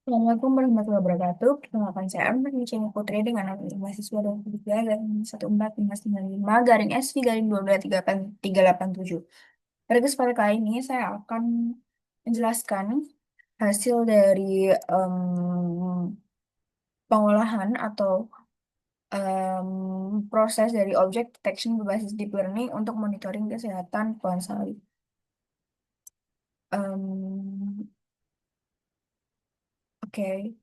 Assalamualaikum warahmatullahi wabarakatuh. Perkenalkan saya Arman Cina Putri dengan nama mahasiswa 23 garing 1495 garing SV garing 22387. Pada kesempatan kali ini saya akan menjelaskan hasil dari pengolahan atau proses dari object detection berbasis deep learning untuk monitoring kesehatan ponsel. Em, Oke.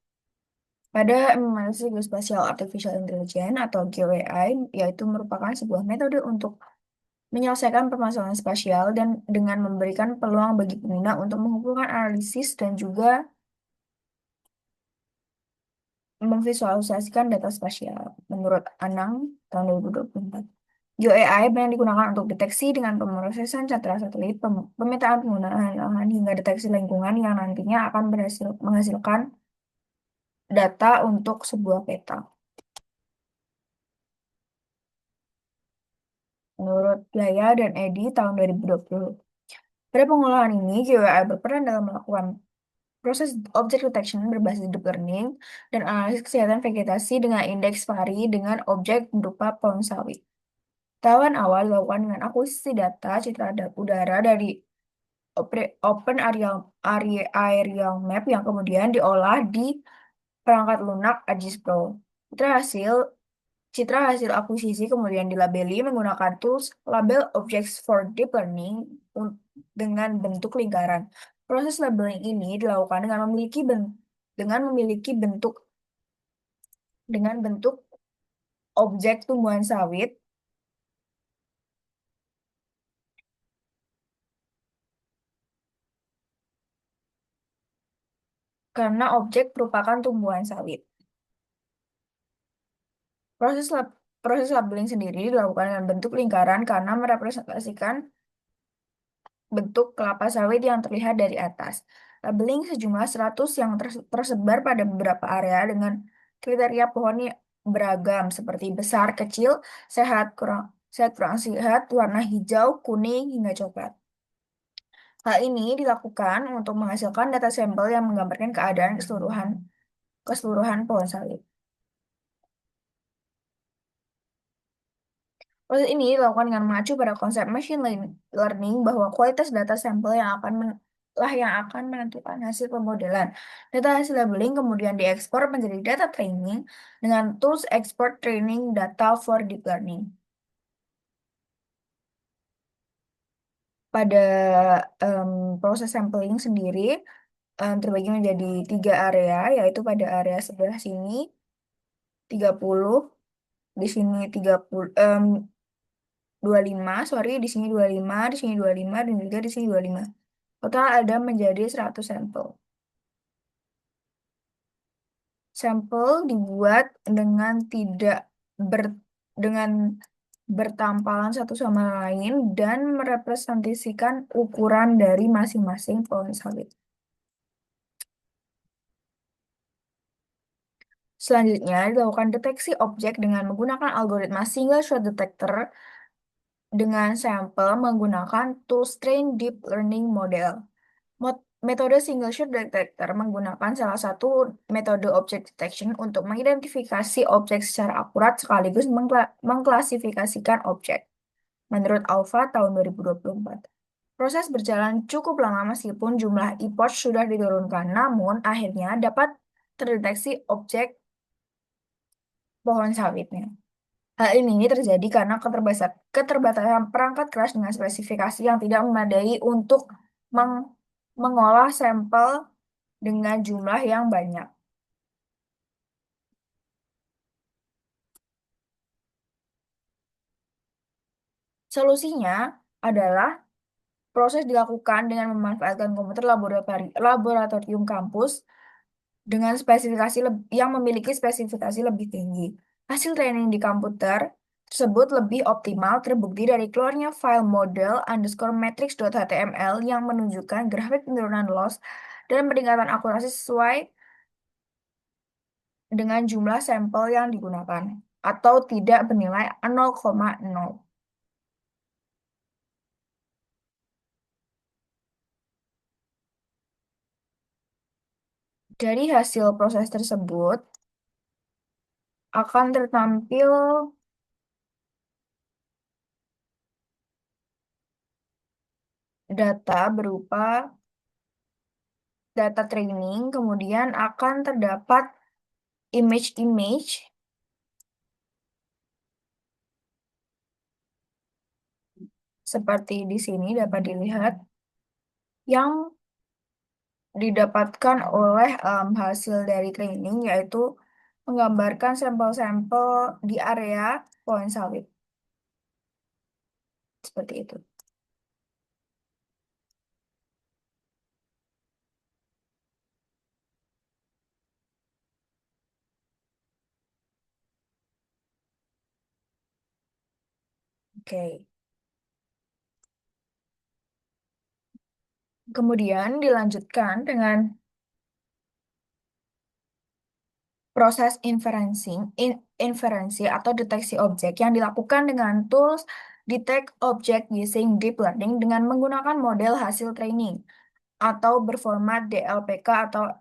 Pada implementasi Geospatial Artificial Intelligence atau GAI, yaitu merupakan sebuah metode untuk menyelesaikan permasalahan spasial dan dengan memberikan peluang bagi pengguna untuk mengumpulkan analisis dan juga memvisualisasikan data spasial. Menurut Anang, tahun 2024. GeoAI banyak digunakan untuk deteksi dengan pemrosesan catra satelit, pemetaan penggunaan lahan hingga deteksi lingkungan yang nantinya akan menghasilkan data untuk sebuah peta. Menurut Gaya dan Edi tahun 2020. Pada pengolahan ini, GWA berperan dalam melakukan proses object detection berbasis deep learning dan analisis kesehatan vegetasi dengan indeks vari dengan objek berupa pohon sawit. Tahapan awal dilakukan dengan akuisisi data citra udara dari Open Aerial Map yang kemudian diolah di perangkat lunak AGIS Pro. Citra hasil Citra hasil akuisisi kemudian dilabeli menggunakan tools label objects for deep learning dengan bentuk lingkaran. Proses labeling ini dilakukan dengan memiliki bentuk objek tumbuhan sawit karena objek merupakan tumbuhan sawit. Proses lab, proses labeling sendiri dilakukan dengan bentuk lingkaran karena merepresentasikan bentuk kelapa sawit yang terlihat dari atas. Labeling sejumlah 100 yang tersebar pada beberapa area dengan kriteria pohon yang beragam seperti besar, kecil, sehat, kurang sehat, warna hijau, kuning, hingga coklat. Hal ini dilakukan untuk menghasilkan data sampel yang menggambarkan keadaan keseluruhan pohon sawit. Proses ini dilakukan dengan mengacu pada konsep learning bahwa kualitas data sampel yang akan menentukan hasil pemodelan. Data hasil labeling kemudian diekspor menjadi data training dengan tools export training data for deep learning. Pada em, proses sampling sendiri terbagi menjadi 3 area, yaitu pada area sebelah sini 30, di sini 30, 25, sorry, di sini 25, di sini 25, dan juga di sini 25. Total ada menjadi 100 sampel. Sampel dibuat dengan tidak ber, dengan bertampalan satu sama lain dan merepresentasikan ukuran dari masing-masing pohon sawit. Selanjutnya, dilakukan deteksi objek dengan menggunakan algoritma single shot detector dengan sampel menggunakan tools train deep learning model. Metode single shot detector menggunakan salah satu metode object detection untuk mengidentifikasi objek secara akurat sekaligus mengklasifikasikan objek. Menurut Alpha tahun 2024. Proses berjalan cukup lama meskipun jumlah epoch sudah diturunkan, namun akhirnya dapat terdeteksi objek pohon sawitnya. Hal ini terjadi karena keterbatasan perangkat keras dengan spesifikasi yang tidak memadai untuk mengolah sampel dengan jumlah yang banyak. Solusinya adalah proses dilakukan dengan memanfaatkan komputer laboratorium kampus dengan yang memiliki spesifikasi lebih tinggi. Hasil training di komputer tersebut lebih optimal terbukti dari keluarnya file model underscore matrix.html yang menunjukkan grafik penurunan loss dan peningkatan akurasi sesuai dengan jumlah sampel yang digunakan atau tidak bernilai 0,0. Dari hasil proses tersebut akan tertampil data berupa data training, kemudian akan terdapat image-image seperti di sini dapat dilihat yang didapatkan oleh hasil dari training, yaitu menggambarkan sampel-sampel di area pohon sawit seperti itu. Oke. Kemudian dilanjutkan dengan proses inferensi atau deteksi objek yang dilakukan dengan tools detect object using deep learning dengan menggunakan model hasil training atau berformat DLPK atau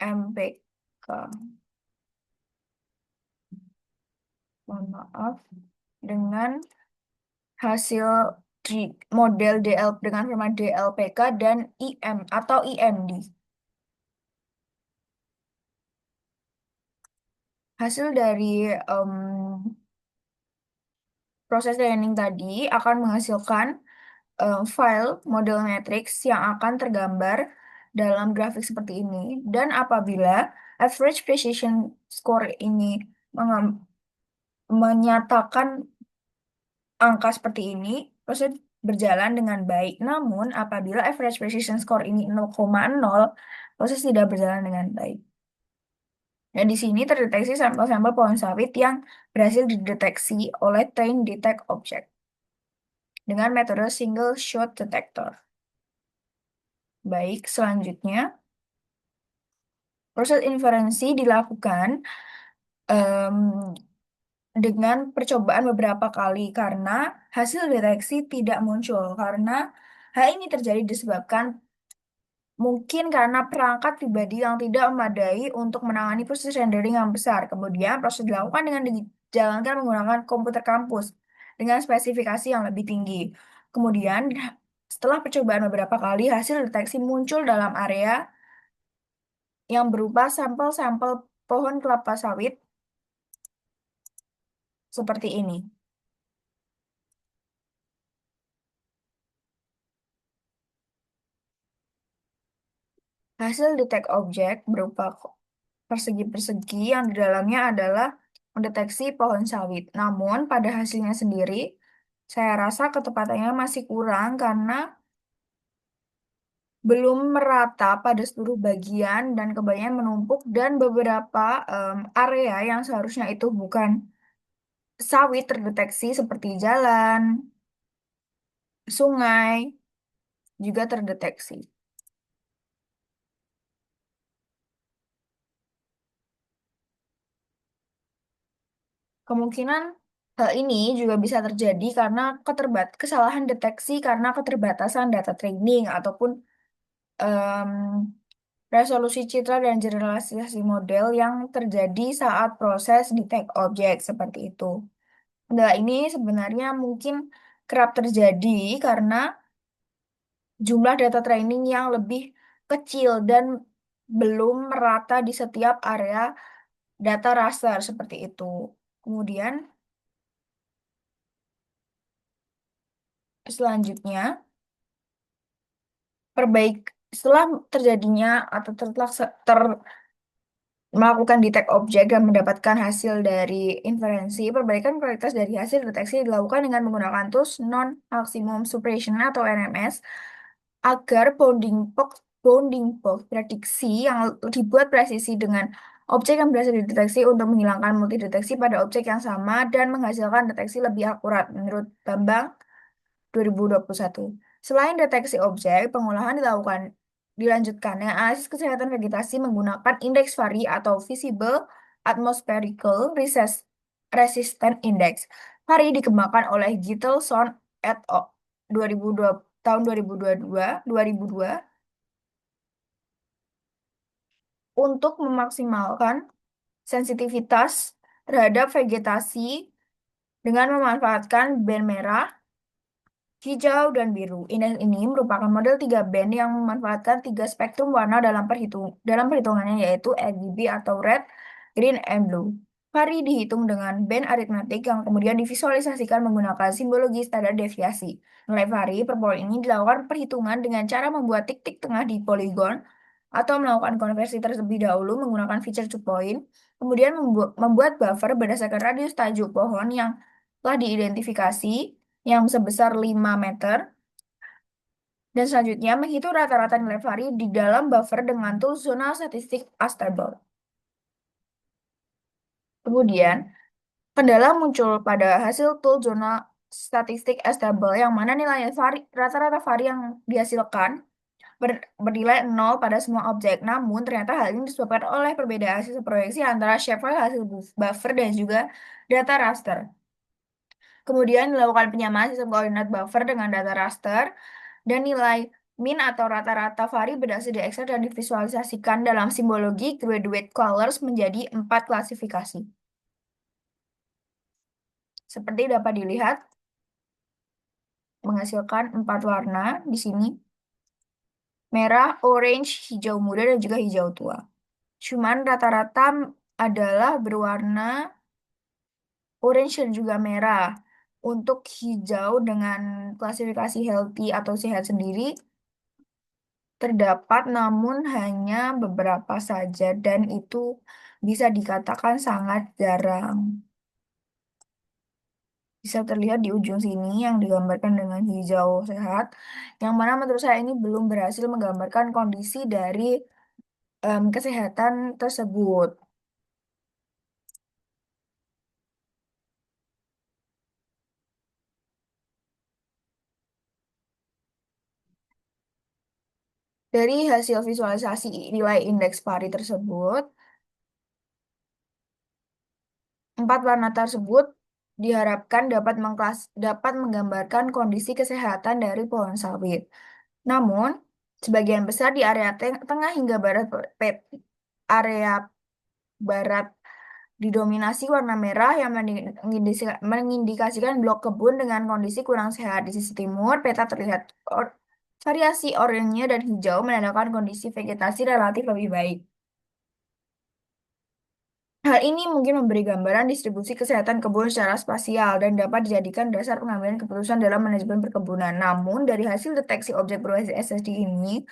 MPK. Mohon maaf. Dengan hasil di model DL dengan format DLPK dan IM atau IMD. Hasil dari em, proses training tadi akan menghasilkan file model matrix yang akan tergambar dalam grafik seperti ini. Dan apabila average precision score ini menyatakan angka seperti ini, proses berjalan dengan baik. Namun, apabila average precision score ini 0,0, proses tidak berjalan dengan baik. Dan di sini terdeteksi sampel-sampel pohon sawit yang berhasil dideteksi oleh train detect object dengan metode single shot detector. Baik, selanjutnya proses inferensi dilakukan em, dengan percobaan beberapa kali karena hasil deteksi tidak muncul. Karena hal ini terjadi disebabkan mungkin karena perangkat pribadi yang tidak memadai untuk menangani proses rendering yang besar. Kemudian proses dilakukan dengan dijalankan menggunakan komputer kampus dengan spesifikasi yang lebih tinggi. Kemudian setelah percobaan beberapa kali, hasil deteksi muncul dalam area yang berupa sampel-sampel pohon kelapa sawit seperti ini. Hasil detect object berupa persegi-persegi yang di dalamnya adalah mendeteksi pohon sawit. Namun pada hasilnya sendiri, saya rasa ketepatannya masih kurang karena belum merata pada seluruh bagian dan kebanyakan menumpuk dan beberapa area yang seharusnya itu bukan sawit terdeteksi seperti jalan, sungai juga terdeteksi. Kemungkinan hal ini juga bisa terjadi karena kesalahan deteksi karena keterbatasan data training ataupun em, resolusi citra dan generalisasi model yang terjadi saat proses detect object seperti itu. Nah, ini sebenarnya mungkin kerap terjadi karena jumlah data training yang lebih kecil dan belum merata di setiap area data raster seperti itu. Kemudian selanjutnya perbaik setelah terjadinya atau melakukan detect objek dan mendapatkan hasil dari inferensi, perbaikan kualitas dari hasil deteksi dilakukan dengan menggunakan tools non-maximum suppression atau NMS agar bounding box prediksi yang dibuat presisi dengan objek yang berhasil dideteksi untuk menghilangkan multideteksi pada objek yang sama dan menghasilkan deteksi lebih akurat menurut Bambang 2021. Selain deteksi objek, pengolahan dilanjutkan dengan analisis kesehatan vegetasi menggunakan indeks vari atau Visible Atmospherical Resistant Index. Vari dikembangkan oleh Gitelson et al. 2002, tahun 2022, 2002 untuk memaksimalkan sensitivitas terhadap vegetasi dengan memanfaatkan band merah, hijau, dan biru. Indeks ini merupakan model 3 band yang memanfaatkan 3 spektrum warna dalam perhitungannya, yaitu RGB atau red, green, and blue. Vari dihitung dengan band aritmetik yang kemudian divisualisasikan menggunakan simbologi standar deviasi. Nilai vari per poin ini dilakukan perhitungan dengan cara membuat titik tengah di poligon atau melakukan konversi terlebih dahulu menggunakan feature to point, kemudian membuat buffer berdasarkan radius tajuk pohon yang telah diidentifikasi yang sebesar 5 meter, dan selanjutnya menghitung rata-rata nilai vari di dalam buffer dengan tool zona statistik Astable. Kemudian, kendala muncul pada hasil tool zona statistik Astable yang mana nilai rata-rata vari yang dihasilkan bernilai 0 pada semua objek. Namun, ternyata hal ini disebabkan oleh perbedaan hasil proyeksi antara shapefile hasil buffer dan juga data raster. Kemudian dilakukan penyamaan sistem koordinat buffer dengan data raster dan nilai min atau rata-rata vari berhasil diekstrak dan divisualisasikan dalam simbologi graduate colors menjadi 4 klasifikasi. Seperti dapat dilihat, menghasilkan 4 warna di sini. Merah, orange, hijau muda, dan juga hijau tua. Cuman rata-rata adalah berwarna orange dan juga merah. Untuk hijau dengan klasifikasi healthy atau sehat sendiri, terdapat namun hanya beberapa saja dan itu bisa dikatakan sangat jarang. Bisa terlihat di ujung sini yang digambarkan dengan hijau sehat, yang mana menurut saya ini belum berhasil menggambarkan kondisi dari kesehatan tersebut. Dari hasil visualisasi nilai indeks pari tersebut, 4 warna tersebut diharapkan dapat menggambarkan kondisi kesehatan dari pohon sawit. Namun, sebagian besar di area tengah hingga barat area barat didominasi warna merah yang mengindikasikan blok kebun dengan kondisi kurang sehat. Di sisi timur, peta terlihat variasi oranye dan hijau menandakan kondisi vegetasi relatif lebih baik. Hal ini mungkin memberi gambaran distribusi kesehatan kebun secara spasial dan dapat dijadikan dasar pengambilan keputusan dalam manajemen perkebunan. Namun, dari hasil deteksi objek berbasis SSD ini,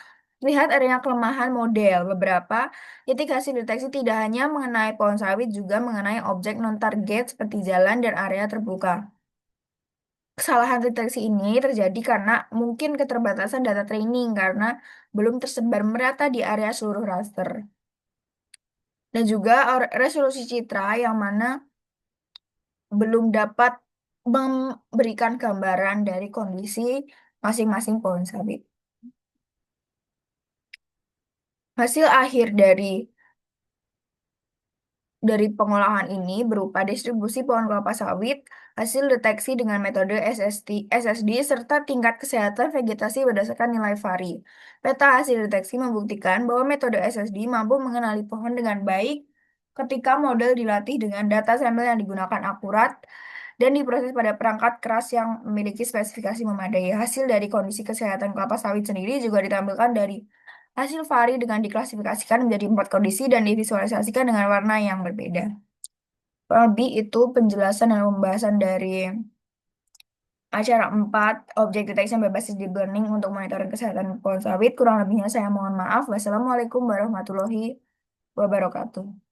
lihat adanya kelemahan model. Beberapa titik hasil deteksi tidak hanya mengenai pohon sawit, juga mengenai objek non-target seperti jalan dan area terbuka. Kesalahan deteksi ini terjadi karena mungkin keterbatasan data training karena belum tersebar merata di area seluruh raster. Dan juga resolusi citra yang mana belum dapat memberikan gambaran dari kondisi masing-masing pohon sawit. Hasil akhir dari pengolahan ini berupa distribusi pohon kelapa sawit, hasil deteksi dengan metode SSD, serta tingkat kesehatan vegetasi berdasarkan nilai vari. Peta hasil deteksi membuktikan bahwa metode SSD mampu mengenali pohon dengan baik ketika model dilatih dengan data sampel yang digunakan akurat dan diproses pada perangkat keras yang memiliki spesifikasi memadai. Hasil dari kondisi kesehatan kelapa sawit sendiri juga ditampilkan dari hasil vari dengan diklasifikasikan menjadi 4 kondisi dan divisualisasikan dengan warna yang berbeda. Kurang lebih itu penjelasan dan pembahasan dari acara 4 objek detection berbasis deep learning untuk monitoring kesehatan pohon sawit. Kurang lebihnya saya mohon maaf. Wassalamualaikum warahmatullahi wabarakatuh.